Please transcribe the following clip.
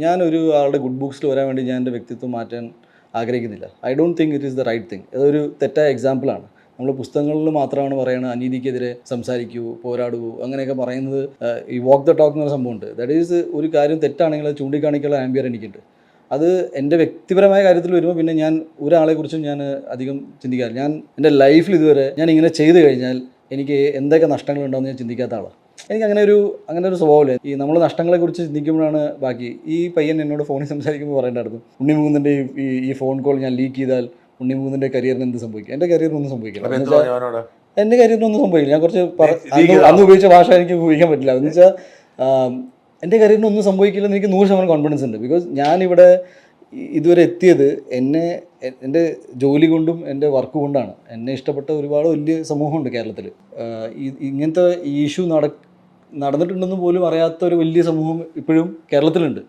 ഞാനൊരു ആളുടെ ഗുഡ് ബുക്സിൽ വരാൻ വേണ്ടി ഞാൻ എൻ്റെ വ്യക്തിത്വം മാറ്റാൻ ആഗ്രഹിക്കുന്നില്ല. I don't think it is the right thing. അതൊരു തെറ്റായ എക്സാമ്പിളാണ്. നമ്മൾ പുസ്തകങ്ങളിൽ മാത്രമാണ് പറയുന്നത് അനീതിക്കെതിരെ സംസാരിക്കൂ, പോരാടൂ, അങ്ങനെയൊക്കെ പറയുന്നത്. ഈ വാക്ക് ദ ടോക്ക് എന്നൊരു സംഭവമുണ്ട്. ദാറ്റ് ഈസ് ഒരു കാര്യം തെറ്റാണെങ്കിൽ അത് ചൂണ്ടിക്കാണിക്കാനുള്ള ആംബിയർ എനിക്കുണ്ട്. അത് എൻ്റെ വ്യക്തിപരമായ കാര്യത്തിൽ വരുമ്പോൾ പിന്നെ ഞാൻ ഒരാളെക്കുറിച്ചും ഞാൻ അധികം ചിന്തിക്കാറില്ല. ഞാൻ എൻ്റെ ലൈഫിൽ ഇതുവരെ ഞാൻ ഇങ്ങനെ ചെയ്തു കഴിഞ്ഞാൽ എനിക്ക് എന്തൊക്കെ നഷ്ടങ്ങളുണ്ടാകുമെന്ന് ഞാൻ ചിന്തിക്കാത്ത ആളാണ്. എനിക്ക് അങ്ങനെ ഒരു സ്വഭാവമില്ല. ഈ നമ്മൾ നഷ്ടങ്ങളെക്കുറിച്ച് ചിന്തിക്കുമ്പോഴാണ് ബാക്കി. ഈ പയ്യൻ എന്നോട് ഫോണിൽ സംസാരിക്കുമ്പോൾ പറയേണ്ടായിരുന്നു, ഉണ്ണിമുകുന്ദൻ്റെ ഈ ഫോൺ കോൾ ഞാൻ ലീക്ക് ചെയ്താൽ ഉണ്ണിമുകുന്ദൻ്റെ കരിയറിന് എന്ത് സംഭവിക്കും? എൻ്റെ കരിയറിനൊന്നും സംഭവിക്കില്ല. എൻ്റെ കരിയറിനൊന്നും സംഭവിക്കില്ല. ഞാൻ കുറച്ച് അന്ന് ഉപയോഗിച്ച ഭാഷ എനിക്ക് ഉപയോഗിക്കാൻ പറ്റില്ല. എന്ന് വെച്ചാൽ എൻ്റെ കരിയറിനൊന്നും സംഭവിക്കില്ലെന്ന് എനിക്ക് 100% കോൺഫിഡൻസ് ഉണ്ട്. ബിക്കോസ് ഞാനിവിടെ ഇതുവരെ എത്തിയത് എൻ്റെ ജോലി കൊണ്ടും എൻ്റെ വർക്ക് കൊണ്ടാണ്. എന്നെ ഇഷ്ടപ്പെട്ട ഒരുപാട് വലിയ സമൂഹമുണ്ട് കേരളത്തിൽ. ഇങ്ങനത്തെ ഈ ഇഷ്യൂ നടന്നിട്ടുണ്ടെന്ന് പോലും അറിയാത്ത ഒരു വലിയ സമൂഹം ഇപ്പോഴും കേരളത്തിലുണ്ട്.